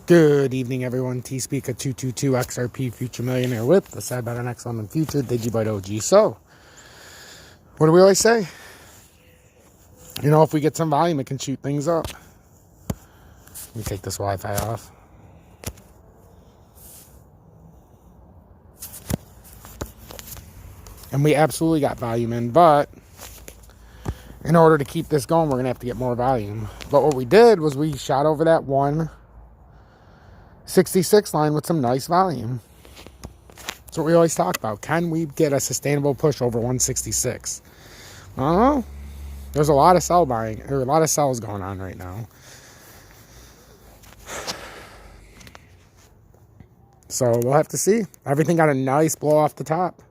Good evening, everyone. T-Speaker 222 XRP Future Millionaire with the Sad About an XLM and Future Digibyte OG. So, what do we always say? You know, if we get some volume, it can shoot things up. Let me take this Wi-Fi off. And we absolutely got volume in, but in order to keep this going, we're going to have to get more volume. But what we did was we shot over that 166 line with some nice volume. That's what we always talk about. Can we get a sustainable push over 166? I don't know. There's a lot of sell buying, or a lot of sells going on right now. So we'll have to see. Everything got a nice blow off the top.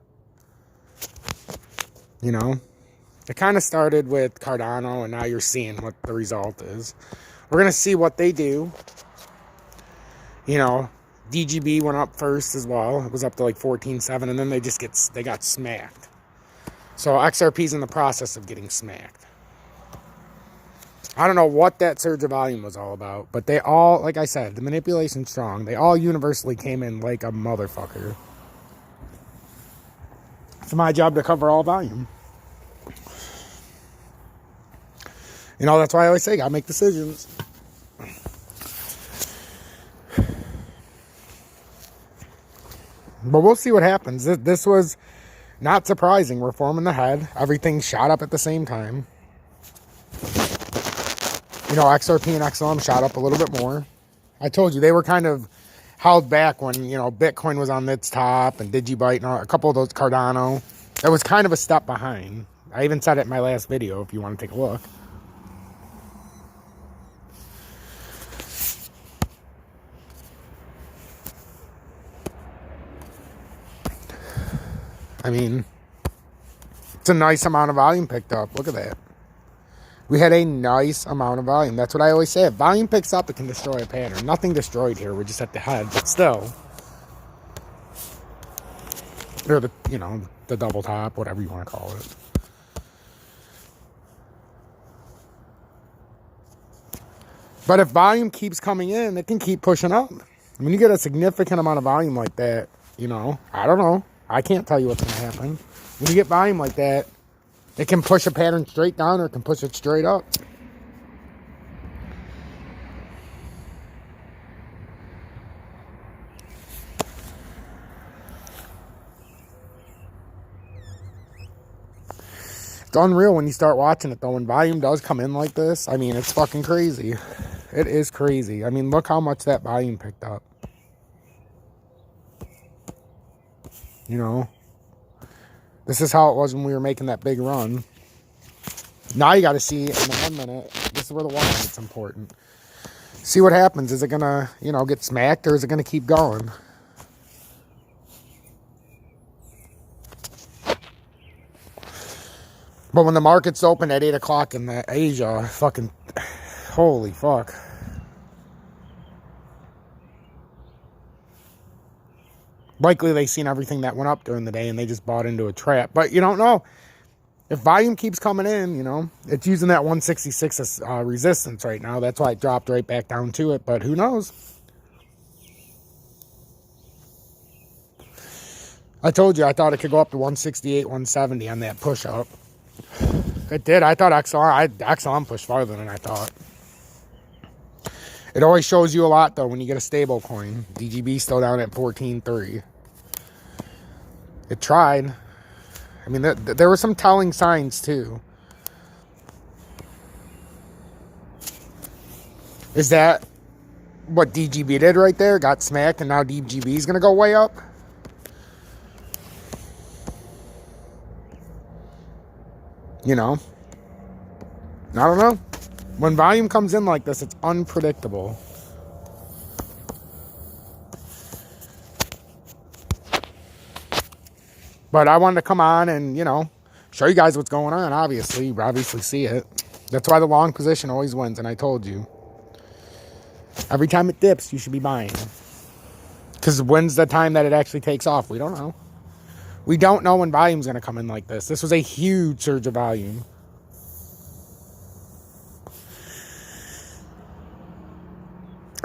You know, it kind of started with Cardano, and now you're seeing what the result is. We're going to see what they do. You know, DGB went up first as well. It was up to like 14.7, and then they got smacked. So XRP's in the process of getting smacked. I don't know what that surge of volume was all about, but they all, like I said, the manipulation's strong. They all universally came in like a motherfucker. It's my job to cover all volume. You know, that's why I always say, gotta make decisions. But we'll see what happens. This was not surprising. We're forming the head. Everything shot up at the same time. You know, XRP and XLM shot up a little bit more. I told you, they were kind of held back when, you know, Bitcoin was on its top and Digibyte and a couple of those Cardano. It was kind of a step behind. I even said it in my last video if you want to take a look. I mean, it's a nice amount of volume picked up. Look at that. We had a nice amount of volume. That's what I always say. If volume picks up, it can destroy a pattern. Nothing destroyed here. We're just at the head, but still. Or the, you know, the double top, whatever you want to call it. But if volume keeps coming in, it can keep pushing up. When you get a significant amount of volume like that, you know, I don't know. I can't tell you what's going to happen. When you get volume like that, it can push a pattern straight down or it can push it straight up. It's unreal when you start watching it, though. When volume does come in like this, I mean, it's fucking crazy. It is crazy. I mean, look how much that volume picked up. You know, this is how it was when we were making that big run. Now you got to see in the 1 minute. This is where the 1 minute's important. See what happens. Is it going to, you know, get smacked or is it going to keep going? But when the market's open at 8 o'clock in Asia, fucking, holy fuck. Likely they seen everything that went up during the day and they just bought into a trap. But you don't know. If volume keeps coming in, you know, it's using that 166 as resistance right now. That's why it dropped right back down to it. But who knows? I told you I thought it could go up to 168, 170 on that push up. It did. I thought XLM pushed farther than I thought. It always shows you a lot, though, when you get a stable coin. DGB still down at 14.3. It tried. I mean, there were some telling signs, too. Is that what DGB did right there? Got smacked, and now DGB is going to go way up? You know? I don't know. When volume comes in like this, it's unpredictable. But I wanted to come on and, you know, show you guys what's going on, obviously. You obviously see it. That's why the long position always wins, and I told you. Every time it dips, you should be buying. Because when's the time that it actually takes off? We don't know. We don't know when volume's going to come in like this. This was a huge surge of volume.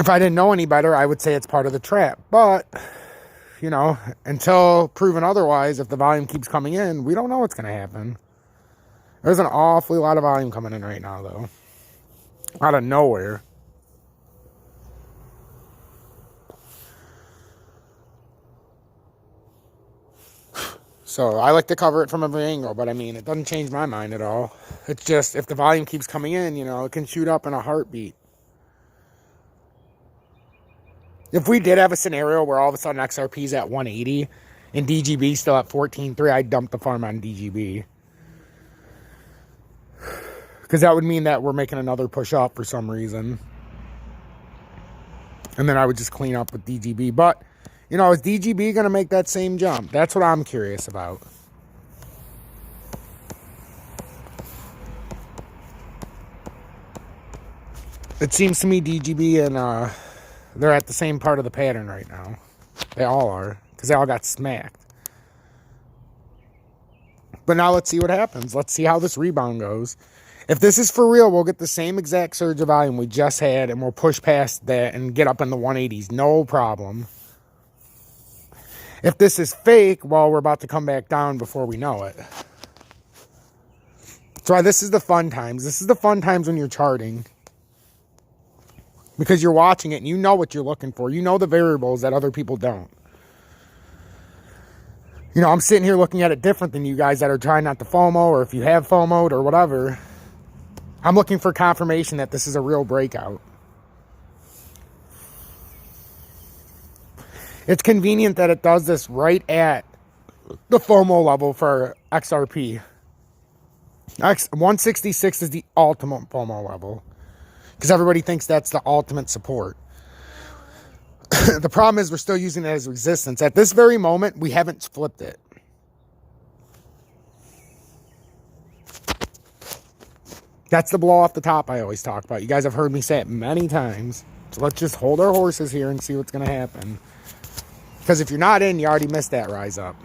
If I didn't know any better, I would say it's part of the trap. But, you know, until proven otherwise, if the volume keeps coming in, we don't know what's going to happen. There's an awfully lot of volume coming in right now, though. Out of nowhere. So I like to cover it from every angle, but I mean, it doesn't change my mind at all. It's just, if the volume keeps coming in, you know, it can shoot up in a heartbeat. If we did have a scenario where all of a sudden XRP's at 180 and DGB still at 14.3, I'd dump the farm on DGB. Because that would mean that we're making another push up for some reason. And then I would just clean up with DGB. But, you know, is DGB going to make that same jump? That's what I'm curious about. It seems to me DGB and they're at the same part of the pattern right now. They all are. Because they all got smacked. But now let's see what happens. Let's see how this rebound goes. If this is for real, we'll get the same exact surge of volume we just had, and we'll push past that and get up in the 180s. No problem. If this is fake, well, we're about to come back down before we know it. That's why this is the fun times. This is the fun times when you're charting. Because you're watching it and you know what you're looking for. You know the variables that other people don't. You know, I'm sitting here looking at it different than you guys that are trying not to FOMO, or if you have FOMO'd or whatever. I'm looking for confirmation that this is a real breakout. It's convenient that it does this right at the FOMO level for XRP. 166 is the ultimate FOMO level. Because everybody thinks that's the ultimate support. The problem is we're still using it as resistance. At this very moment, we haven't flipped it. That's the blow off the top I always talk about. You guys have heard me say it many times. So let's just hold our horses here and see what's going to happen. Because if you're not in, you already missed that rise up.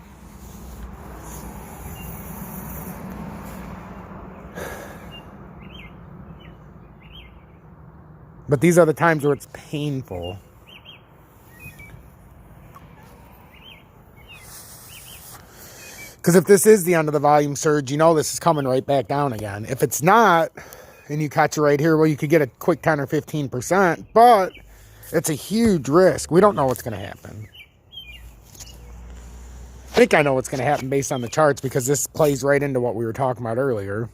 But these are the times where it's painful. Because if this is the end of the volume surge, you know this is coming right back down again. If it's not, and you catch it right here, well, you could get a quick 10 or 15%, but it's a huge risk. We don't know what's going to happen. I think I know what's going to happen based on the charts, because this plays right into what we were talking about earlier.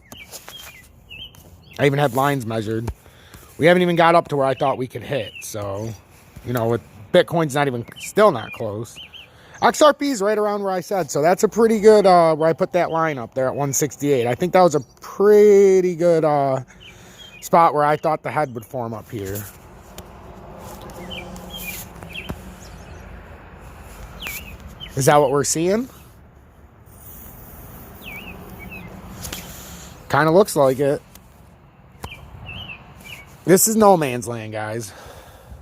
I even had lines measured. We haven't even got up to where I thought we could hit. So, you know, with Bitcoin's still not close. XRP is right around where I said. So that's a pretty good, where I put that line up there at 168. I think that was a pretty good spot where I thought the head would form up here. Is that what we're seeing? Kind of looks like it. This is no man's land, guys.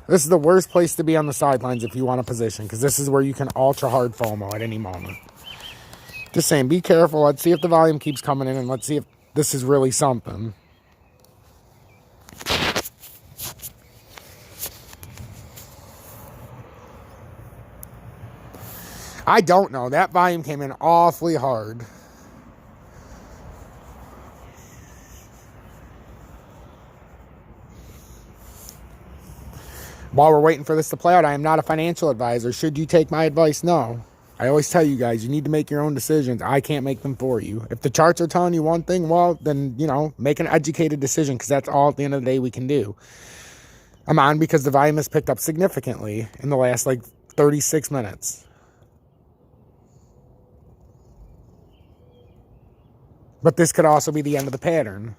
This is the worst place to be on the sidelines if you want a position, because this is where you can ultra hard FOMO at any moment. Just saying, be careful. Let's see if the volume keeps coming in, and let's see if this is really something. I don't know. That volume came in awfully hard. While we're waiting for this to play out, I am not a financial advisor. Should you take my advice? No. I always tell you guys, you need to make your own decisions. I can't make them for you. If the charts are telling you one thing, well, then, you know, make an educated decision, because that's all at the end of the day we can do. I'm on because the volume has picked up significantly in the last, 36 minutes. But this could also be the end of the pattern.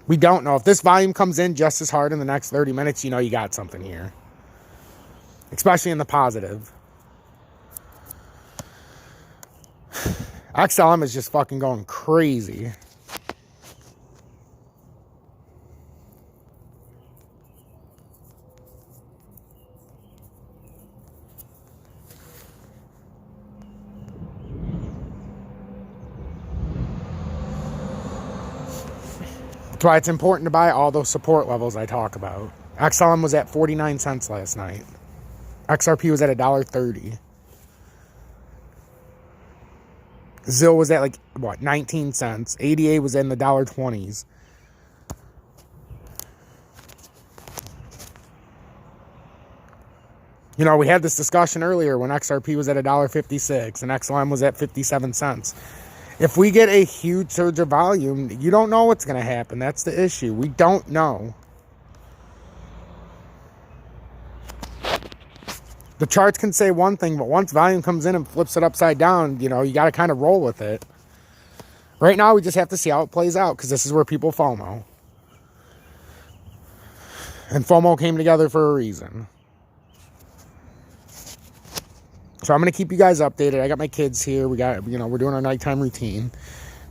We don't know. If this volume comes in just as hard in the next 30 minutes, you know you got something here. Especially in the positive. XLM is just fucking going crazy. That's why it's important to buy all those support levels I talk about. XLM was at 49 cents last night. XRP was at $1.30. ZIL was at like, what, 19 cents. ADA was in the $1.20s. You know, we had this discussion earlier when XRP was at $1.56 and XLM was at 57 cents. If we get a huge surge of volume, you don't know what's going to happen. That's the issue. We don't know. The charts can say one thing, but once volume comes in and flips it upside down, you know, you got to kind of roll with it. Right now, we just have to see how it plays out, because this is where people FOMO. And FOMO came together for a reason. So I'm going to keep you guys updated. I got my kids here. We got, you know, we're doing our nighttime routine.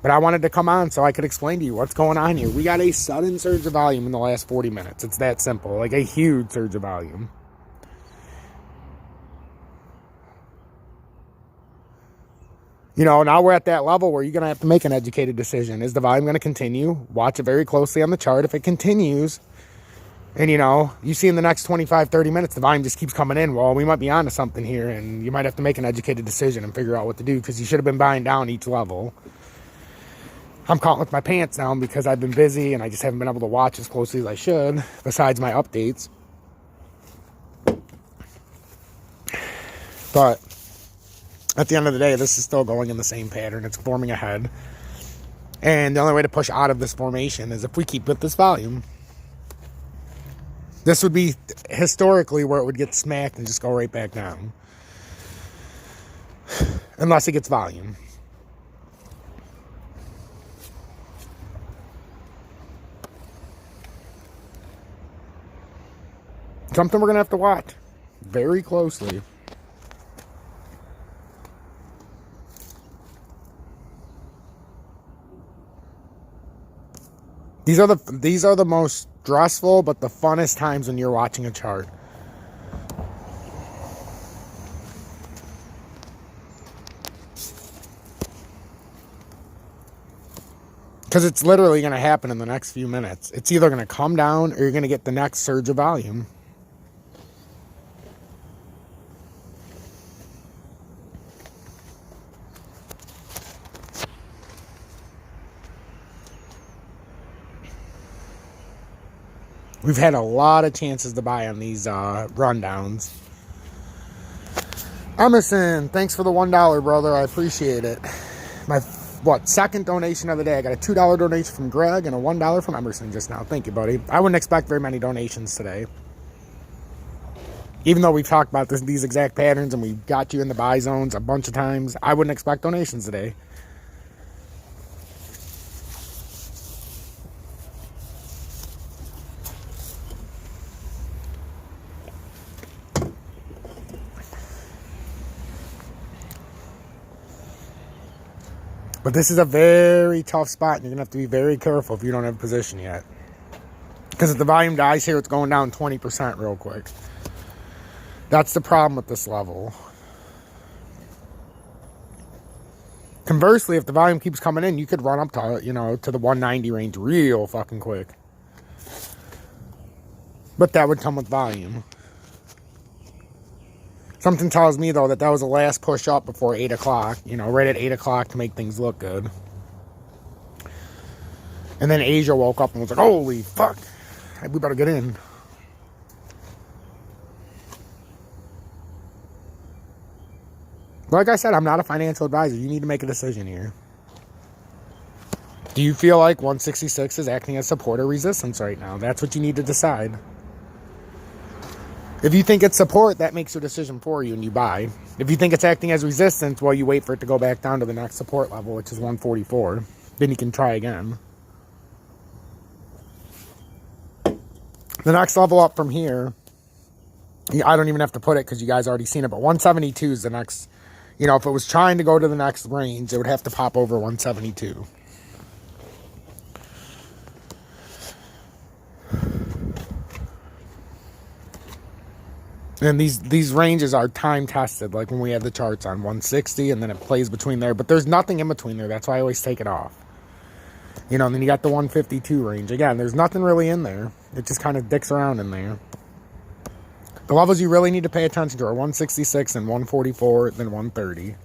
But I wanted to come on so I could explain to you what's going on here. We got a sudden surge of volume in the last 40 minutes. It's that simple. Like a huge surge of volume. You know, now we're at that level where you're going to have to make an educated decision. Is the volume going to continue? Watch it very closely on the chart. If it continues, and, you know, you see in the next 25, 30 minutes, the volume just keeps coming in. Well, we might be onto something here, and you might have to make an educated decision and figure out what to do, because you should have been buying down each level. I'm caught with my pants down because I've been busy, and I just haven't been able to watch as closely as I should, besides my updates. But at the end of the day, this is still going in the same pattern. It's forming a head. And the only way to push out of this formation is if we keep with this volume. This would be historically where it would get smacked and just go right back down. Unless it gets volume. Something we're going to have to watch very closely. These are the most stressful but the funnest times when you're watching a chart. Because it's literally going to happen in the next few minutes. It's either going to come down or you're going to get the next surge of volume. We've had a lot of chances to buy on these rundowns. Emerson, thanks for the $1, brother. I appreciate it. My, second donation of the day. I got a $2 donation from Greg and a $1 from Emerson just now. Thank you, buddy. I wouldn't expect very many donations today. Even though we've talked about these exact patterns and we got you in the buy zones a bunch of times, I wouldn't expect donations today. But this is a very tough spot, and you're going to have to be very careful if you don't have a position yet. Because if the volume dies here, it's going down 20% real quick. That's the problem with this level. Conversely, if the volume keeps coming in, you could run up to, you know, to the 190 range real fucking quick. But that would come with volume. Something tells me, though, that was the last push up before 8 o'clock. You know, right at 8 o'clock to make things look good. And then Asia woke up and was like, holy fuck, we better get in. Like I said, I'm not a financial advisor. You need to make a decision here. Do you feel like 166 is acting as support or resistance right now? That's what you need to decide. If you think it's support, that makes your decision for you and you buy. If you think it's acting as resistance, well, you wait for it to go back down to the next support level, which is 144. Then you can try again. The next level up from here, I don't even have to put it because you guys already seen it, but 172 is the next, you know, if it was trying to go to the next range, it would have to pop over 172. And these ranges are time tested, like when we have the charts on 160 and then it plays between there. But there's nothing in between there. That's why I always take it off. You know, and then you got the 152 range. Again, there's nothing really in there. It just kind of dicks around in there. The levels you really need to pay attention to are 166 and 144, then 130.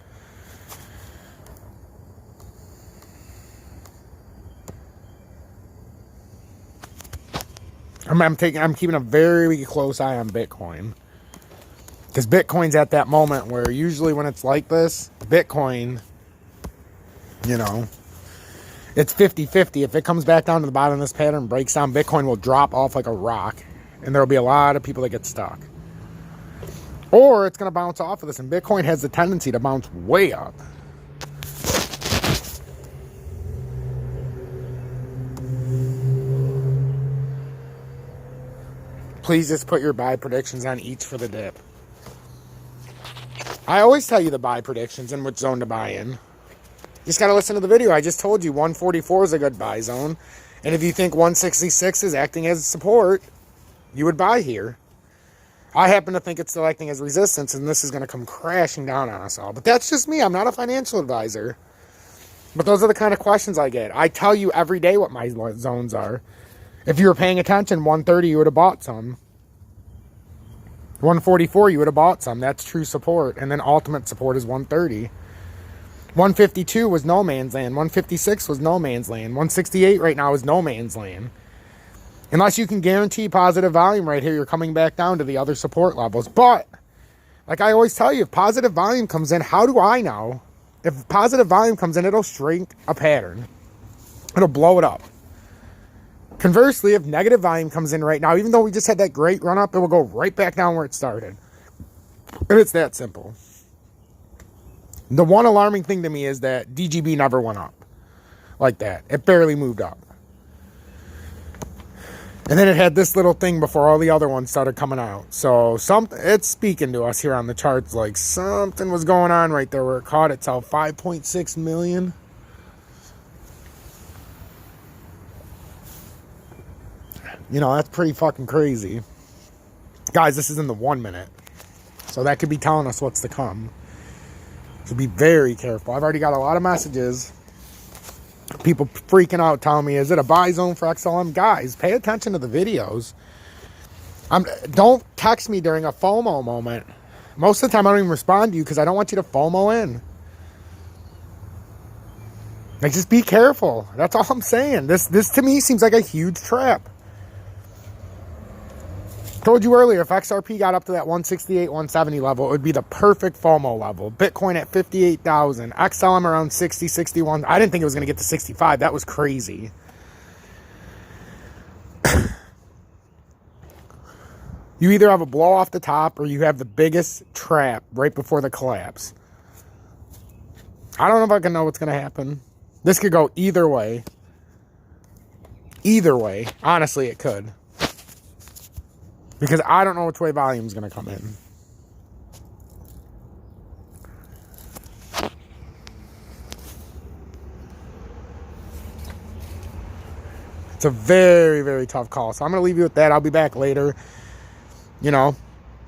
I'm keeping a very close eye on Bitcoin. Because Bitcoin's at that moment where usually when it's like this, Bitcoin, you know, it's 50-50. If it comes back down to the bottom of this pattern and breaks down, Bitcoin will drop off like a rock. And there will be a lot of people that get stuck. Or it's going to bounce off of this. And Bitcoin has the tendency to bounce way up. Please just put your buy predictions on each for the dip. I always tell you the buy predictions and which zone to buy in. Just got to listen to the video. I just told you 144 is a good buy zone. And if you think 166 is acting as support, you would buy here. I happen to think it's still acting as resistance, and this is going to come crashing down on us all. But that's just me. I'm not a financial advisor. But those are the kind of questions I get. I tell you every day what my zones are. If you were paying attention, 130, you would have bought some. 144, you would have bought some. That's true support. And then ultimate support is 130. 152 was no man's land. 156 was no man's land. 168 right now is no man's land. Unless you can guarantee positive volume right here, you're coming back down to the other support levels. But, like I always tell you, if positive volume comes in, how do I know? If positive volume comes in, it'll shrink a pattern. It'll blow it up. Conversely, if negative volume comes in right now, even though we just had that great run up, it will go right back down where it started. And it's that simple. The one alarming thing to me is that DGB never went up like that. It barely moved up. And then it had this little thing before all the other ones started coming out. So it's speaking to us here on the charts like something was going on right there where it caught itself. 5.6 million. You know, that's pretty fucking crazy. Guys, this is in the 1 minute. So that could be telling us what's to come. So be very careful. I've already got a lot of messages. People freaking out telling me, is it a buy zone for XLM? Guys, pay attention to the videos. Don't text me during a FOMO moment. Most of the time I don't even respond to you because I don't want you to FOMO in. Like, just be careful. That's all I'm saying. This to me seems like a huge trap. Told you earlier, if XRP got up to that 168, 170 level, it would be the perfect FOMO level. Bitcoin at 58,000. XLM around 60, 61. I didn't think it was going to get to 65. That was crazy. You either have a blow off the top or you have the biggest trap right before the collapse. I don't know if I can know what's going to happen. This could go either way. Either way. Honestly, it could. Because I don't know which way volume is going to come in. It's a very tough call. So I'm going to leave you with that. I'll be back later. You know,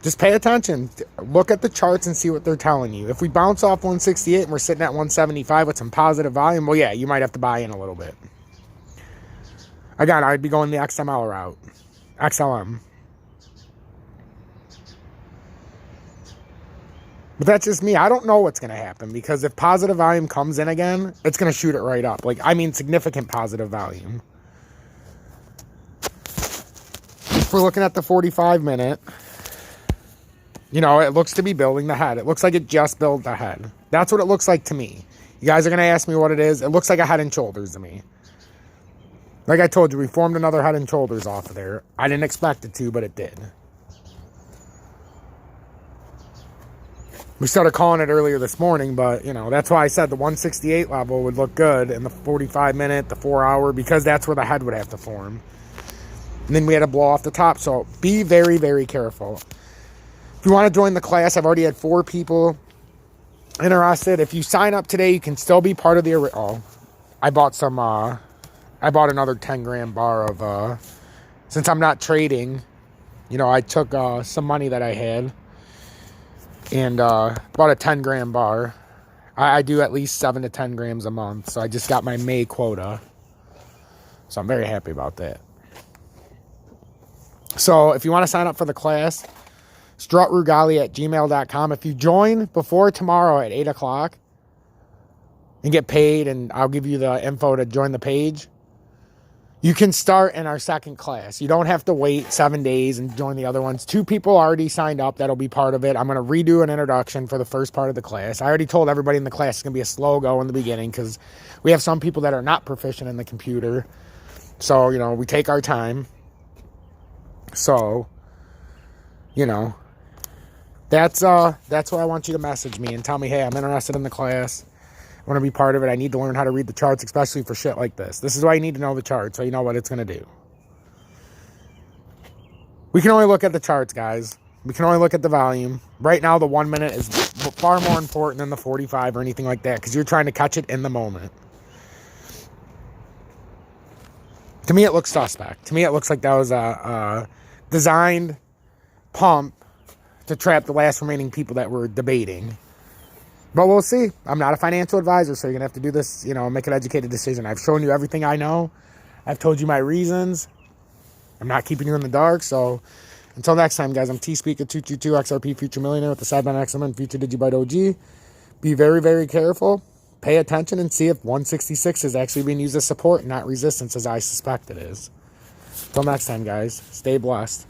just pay attention. Look at the charts and see what they're telling you. If we bounce off 168 and we're sitting at 175 with some positive volume, well, yeah, you might have to buy in a little bit. Again, I'd be going the XML route. XLM. But that's just me. I don't know what's going to happen because if positive volume comes in again, it's going to shoot it right up. Like, I mean, significant positive volume. If we're looking at the 45 minute, you know, it looks to be building the head. It looks like it just built the head. That's what it looks like to me. You guys are going to ask me what it is. It looks like a head and shoulders to me. Like I told you, we formed another head and shoulders off of there. I didn't expect it to, but it did. We started calling it earlier this morning, but, you know, that's why I said the 168 level would look good in the 45 minute, the 4 hour, because that's where the head would have to form. And then we had to blow off the top. So be very careful. If you want to join the class, I've already had 4 people interested. If you sign up today, you can still be part of the... Oh, I bought some... I bought another 10 gram bar of... Since I'm not trading, you know, I took some money that I had and bought a 10 gram bar. I do at least 7 to 10 grams a month. So I just got my May quota. So I'm very happy about that. So if you want to sign up for the class, strutrugali@gmail.com. If you join before tomorrow at 8 o'clock and get paid, and I'll give you the info to join the page, you can start in our second class. You don't have to wait 7 days and join the other ones. 2 people already signed up that'll be part of it. I'm going to redo an introduction for the first part of the class. I already told everybody in the class it's going to be a slow go in the beginning because we have some people that are not proficient in the computer. So, you know, we take our time. So, you know, that's what I want you to message me and tell me, hey, I'm interested in the class. I want to be part of it. I need to learn how to read the charts, especially for shit like this. This is why you need to know the chart, so you know what it's going to do. We can only look at the charts, guys. We can only look at the volume. Right now, the 1 minute is far more important than the 45 or anything like that because you're trying to catch it in the moment. To me, it looks suspect. To me, it looks like that was a designed pump to trap the last remaining people that were debating. But we'll see. I'm not a financial advisor, so you're going to have to do this, you know, make an educated decision. I've shown you everything I know. I've told you my reasons. I'm not keeping you in the dark. So until next time, guys, I'm T-Speaker 222 XRP Future Millionaire with the Sideline XMN Future Digibyte OG. Be very, very careful. Pay attention and see if 166 is actually being used as support, not resistance, as I suspect it is. Until next time, guys, stay blessed.